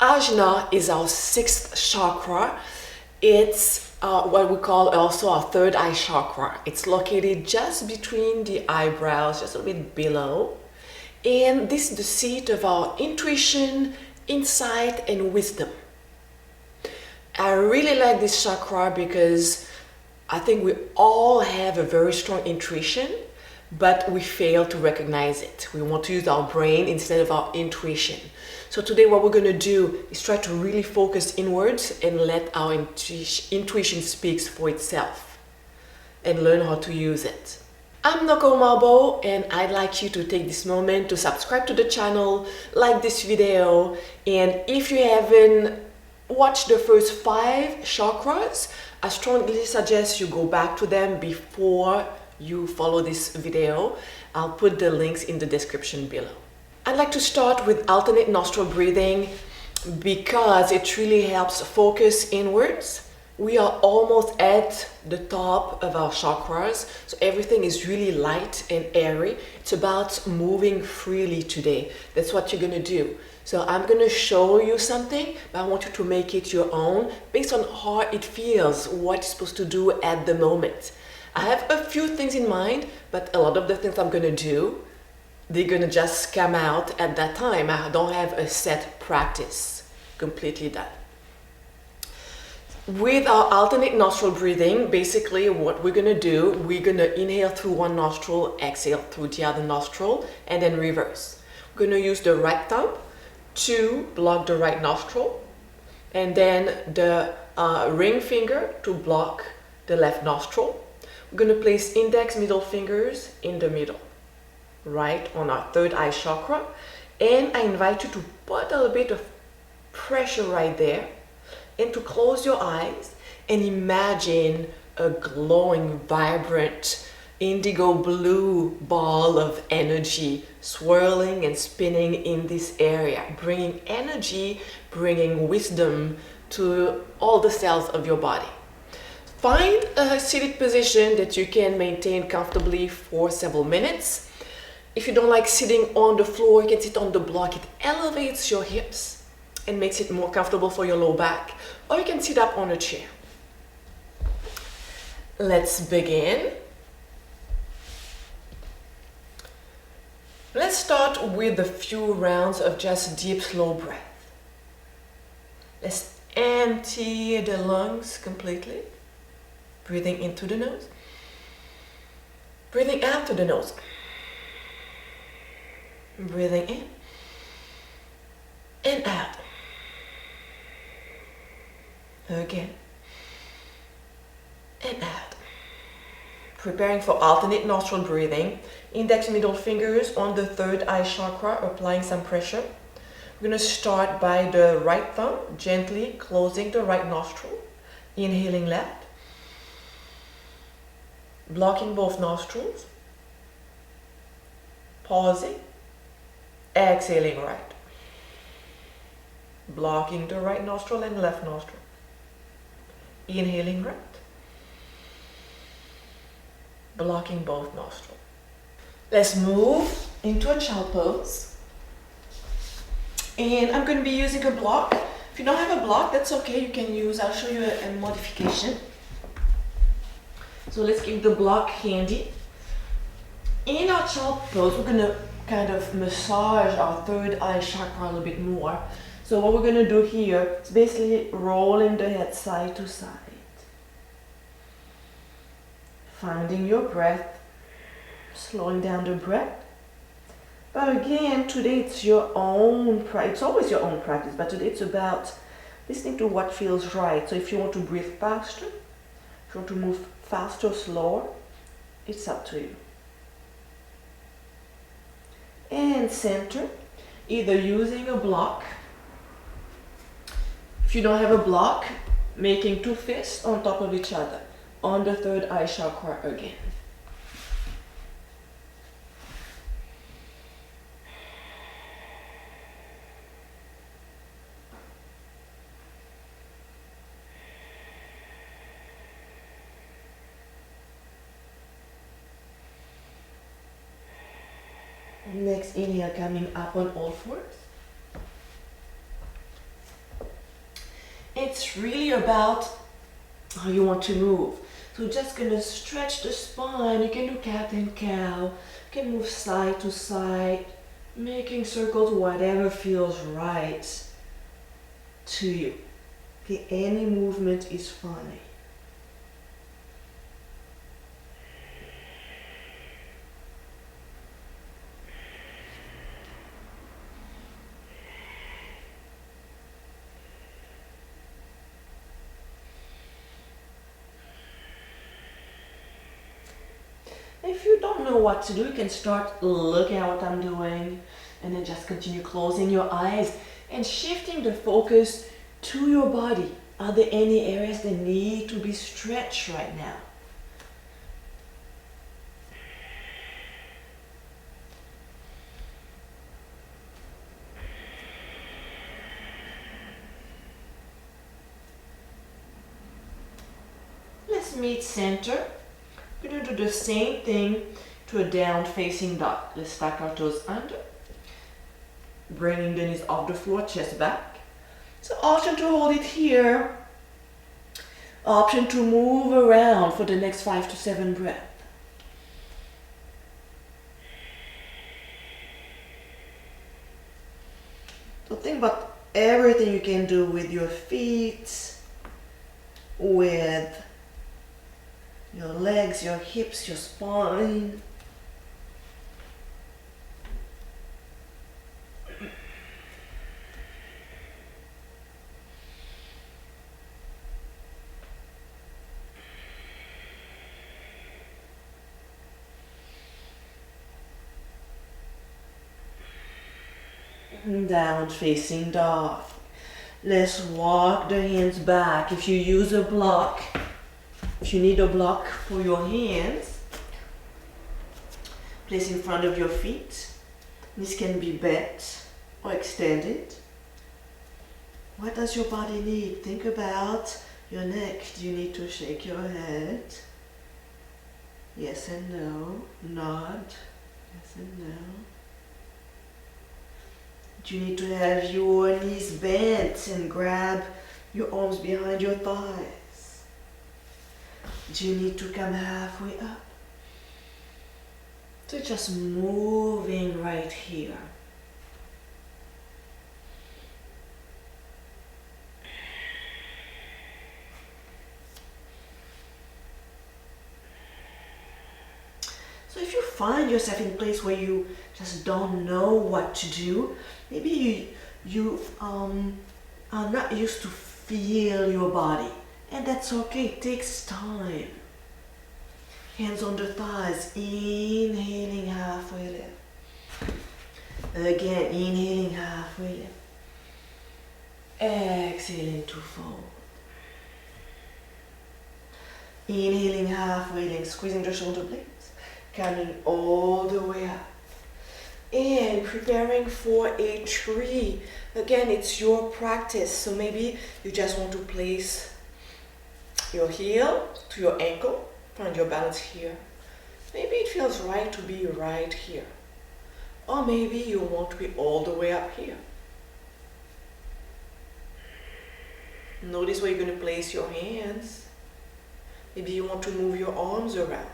Ajna is our sixth chakra. It's what we call also our third eye chakra. It's located just between the eyebrows, just a little bit below. And this is the seat of our intuition, insight, and wisdom. I really like this chakra because I think we all have a very strong intuition, but we fail to recognize it. We want to use our brain instead of our intuition. So today what we're going to do is try to really focus inwards and let our intuition speak for itself and learn how to use it. I'm Noko, and I'd like you to take this moment to subscribe to the channel, like this video, and if you haven't watched the first 5 chakras, I strongly suggest you go back to them before you follow this video. I'll put the links in the description below. I'd like to start with alternate nostril breathing because it really helps focus inwards. We are almost at the top of our chakras, so everything is really light and airy. It's about moving freely today. That's what you're gonna do. So I'm gonna show you something, but I want you to make it your own based on how it feels, what you're supposed to do at the moment. I have a few things in mind, but a lot of the things I'm gonna do, they're gonna just come out at that time. I don't have a set practice completely done. With our alternate nostril breathing, basically what we're gonna do, we're gonna inhale through one nostril, exhale through the other nostril, and then reverse. We're gonna use the right thumb to block the right nostril, and then the ring finger to block the left nostril. We're gonna place index, middle fingers in the middle, right on our third eye chakra, and I invite you to put a little bit of pressure right there and to close your eyes and imagine a glowing, vibrant, indigo blue ball of energy swirling and spinning in this area, bringing energy, bringing wisdom to all the cells of your body. Find a seated position that you can maintain comfortably for several minutes. If you don't like sitting on the floor, you can sit on the block. It elevates your hips and makes it more comfortable for your low back. Or you can sit up on a chair. Let's begin. Let's start with a few rounds of just deep, slow breath. Let's empty the lungs completely. Breathing into the nose. Breathing out through the nose. Breathing in and out. Again and out. Preparing for alternate nostril breathing. Index middle fingers on the third eye chakra, applying some pressure. We're going to start by the right thumb, gently closing the right nostril. Inhaling left. Blocking both nostrils. Pausing. Exhaling right. Blocking the right nostril and left nostril. Inhaling right. Blocking both nostrils. Let's move into a child pose. And I'm going to be using a block. If you don't have a block, that's okay. You can use, I'll show you a modification. So let's keep the block handy. In our child pose, we're going to kind of massage our third eye chakra a little bit more. So what we're going to do here is basically rolling the head side to side. Finding your breath, slowing down the breath. But again, today it's your own practice. It's always your own practice, but today it's about listening to what feels right. So if you want to breathe faster, if you want to move faster or slower, it's up to you. And center, either using a block. If you don't have a block, making 2 fists on top of each other on the third eye chakra again. Next inhale, coming up on all fours. it's really about how you want to move. So just gonna stretch the spine. You can do cat and cow. You can move side to side, making circles, whatever feels right to you. Okay, any movement is fine. If you don't know what to do, you can start looking at what I'm doing and then just continue closing your eyes and shifting the focus to your body. Are there any areas that need to be stretched right now? Let's meet center. We're going to do the same thing to a down facing dog. Let's stack our toes under. Bringing the knees off the floor, chest back. So option to hold it here. Option to move around for the next 5 to 7 breaths. So think about everything you can do with your feet, with your legs, your hips, your spine. Down facing dog. Let's walk the hands back. If you use a block, if you need a block for your hands, place in front of your feet. This can be bent or extended. What does your body need? Think about your neck. Do you need to shake your head? Yes and no. Nod. Yes and no. Do you need to have your knees bent and grab your arms behind your thighs? Do you need to come halfway up? So just moving right here. So if you find yourself in a place where you just don't know what to do, maybe you are not used to feel your body, and that's okay. It takes time. Hands on the thighs, inhaling halfway lift. Again, inhaling halfway lift. Exhaling to fold. Inhaling halfway lift, squeezing the shoulder blades. Coming all the way up. And preparing for a tree. Again, it's your practice. So maybe you just want to place your heel to your ankle. Find your balance here. Maybe it feels right to be right here. Or maybe you want to be all the way up here. Notice where you're going to place your hands. Maybe you want to move your arms around.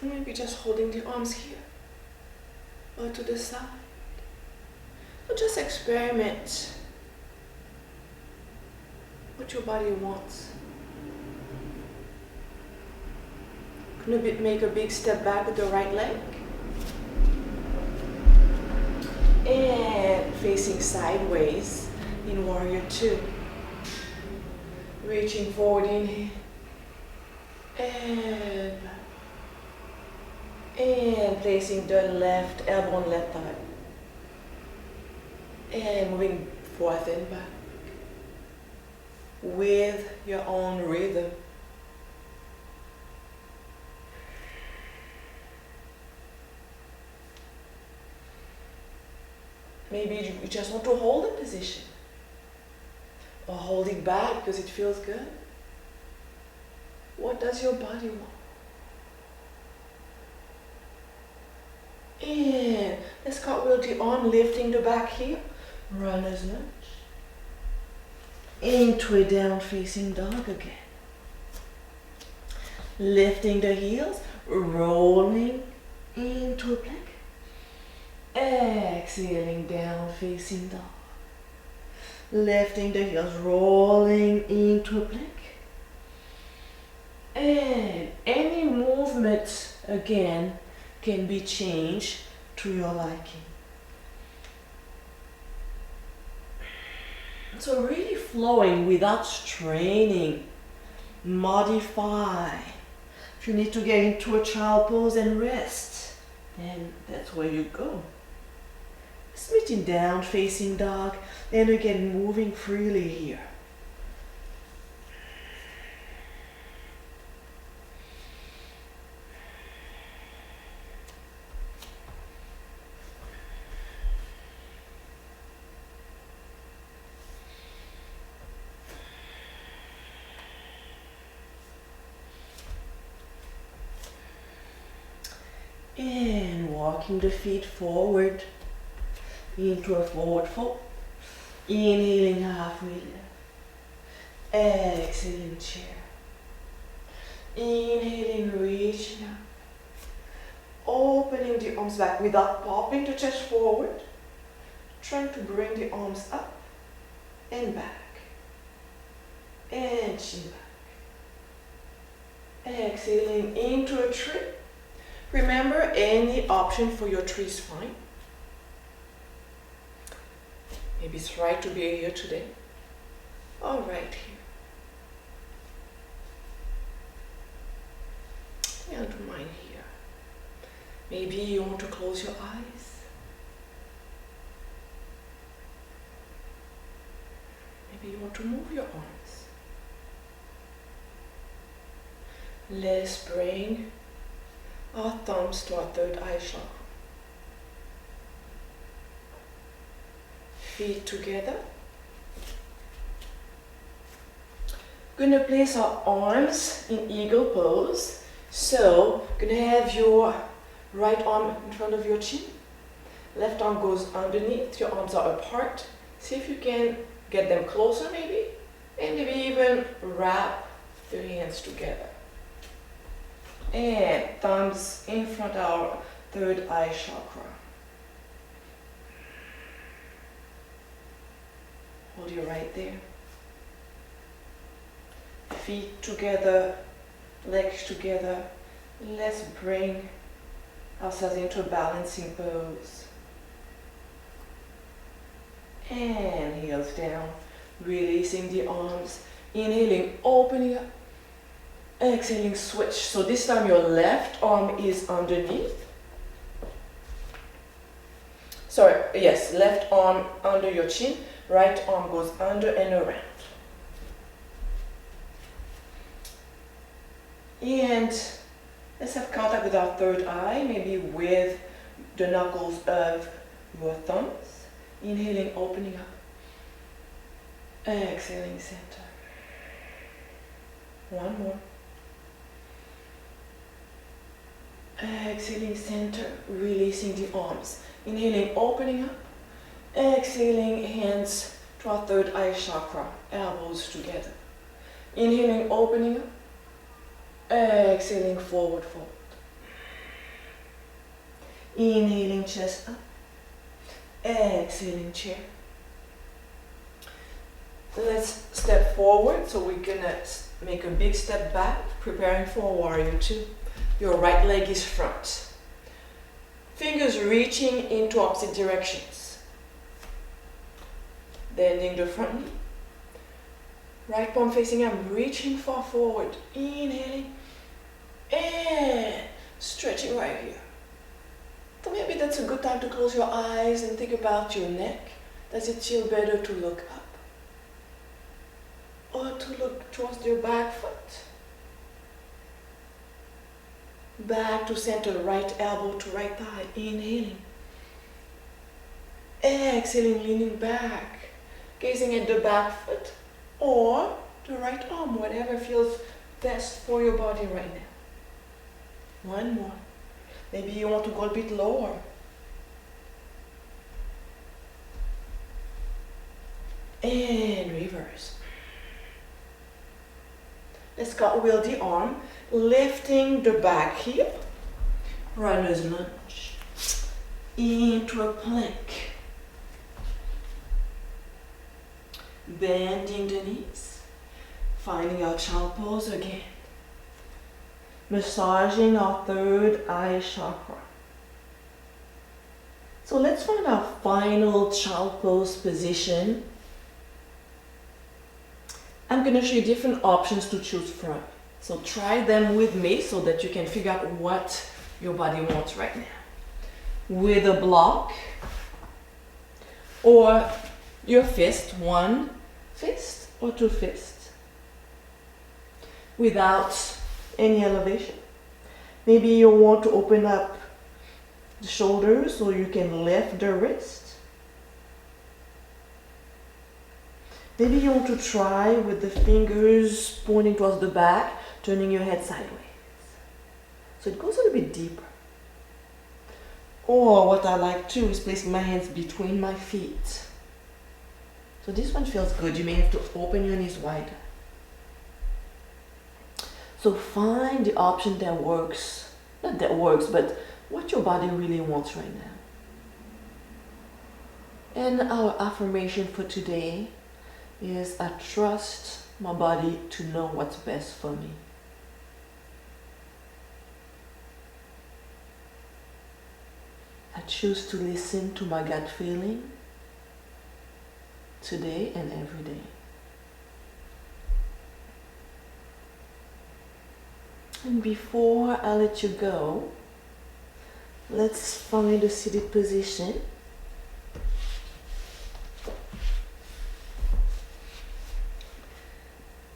Maybe just holding the arms here or to the side. So just experiment what your body wants. Can you make a big step back with the right leg? And facing sideways in warrior 2. Reaching forward, inhale. And back. And placing the left elbow on left thigh. And moving forth and back. With your own rhythm. Maybe you just want to hold the position. Or hold it back because it feels good. What does your body want? In. Let's cartwheel the arm, lifting the back heel. Runner's lunge. Into a down facing dog again. Lifting the heels, rolling into a plank. Exhaling, down facing dog. Lifting the heels, rolling into a plank. And any movement again can be changed to your liking. So really flowing without straining. Modify. If you need to get into a child pose and rest, then that's where you go. Switching down facing dog, and again moving freely here. And walking the feet forward into a forward fold. Inhaling halfway lift. Exhaling chair. Inhaling, reaching up. Opening the arms back without popping the chest forward. Trying to bring the arms up and back. And chin back. Exhaling into a tree. Remember, any option for your tree is fine. Maybe it's right to be here today. All right, here. And mine here. Maybe you want to close your eyes. Maybe you want to move your arms. Let's bring our thumbs to our third eye chakra. Feet together. Gonna place our arms in eagle pose. So, gonna have your right arm in front of your chin. Left arm goes underneath, your arms are apart. See if you can get them closer maybe. And maybe even wrap the hands together. And thumbs in front of our third eye chakra. Hold you right there. Feet together, legs together. Let's bring ourselves into a balancing pose. And heels down, releasing the arms. Inhaling, opening up. Exhaling, switch. So this time your left arm is underneath. Sorry, yes, left arm under your chin, right arm goes under and around. And let's have contact with our third eye, maybe with the knuckles of your thumbs. Inhaling, opening up. Exhaling, center. One more. Exhaling, center, releasing the arms. Inhaling, opening up. Exhaling, hands to our third eye chakra, elbows together. Inhaling, opening up. Exhaling, forward fold. Inhaling, chest up. Exhaling, chair. Let's step forward, so we're gonna make a big step back, preparing for warrior two. Your right leg is front. Fingers reaching into opposite directions. Bending the front knee. Right palm facing up, reaching far forward. Inhaling. And stretching right here. So maybe that's a good time to close your eyes and think about your neck. Does it feel better to look up? Or to look towards your back foot? Back to center, right elbow to right thigh. Inhaling. Exhaling, leaning back. Gazing at the back foot or the right arm, whatever feels best for your body right now. One more. Maybe you want to go a bit lower. and reverse. Let's cartwheel the arm, lifting the back hip, runner's lunge, into a plank. Bending the knees, finding our child pose again. Massaging our third eye chakra. So let's find our final child pose position. I'm going to show you different options to choose from. So try them with me so that you can figure out what your body wants right now. With a block or your fist, one fist or two fists. Without any elevation. Maybe you want to open up the shoulders so you can lift the wrist. Maybe you want to try with the fingers pointing towards the back, turning your head sideways. So it goes a little bit deeper. Or what I like too is placing my hands between my feet. So this one feels good. You may have to open your knees wider. So find the option that works. Not that works, but what your body really wants right now. And our affirmation for today is I trust my body to know what's best for me. I choose to listen to my gut feeling today and every day. And before I let you go, let's find a seated position.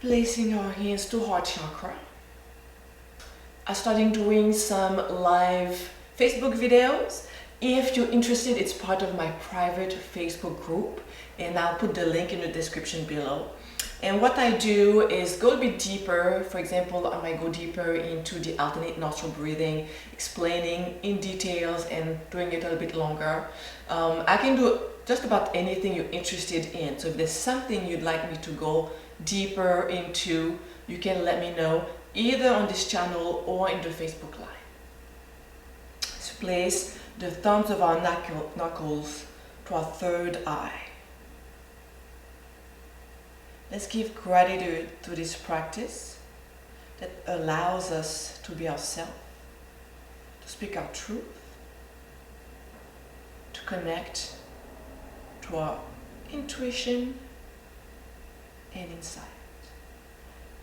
Placing our hands to heart chakra. I'm starting doing some live Facebook videos. If you're interested, it's part of my private Facebook group, and I'll put the link in the description below. And what I do is go a bit deeper. For example, I might go deeper into the alternate nostril breathing, explaining in details and doing it a little bit longer. I can do just about anything you're interested in. So if there's something you'd like me to go deeper into, you can let me know either on this channel or in the Facebook Live. Let's place the thumbs of our knuckles to our third eye. Let's give gratitude to this practice that allows us to be ourselves, to speak our truth, to connect to our intuition and insight.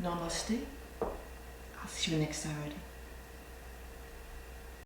Namaste. I'll see you next Saturday.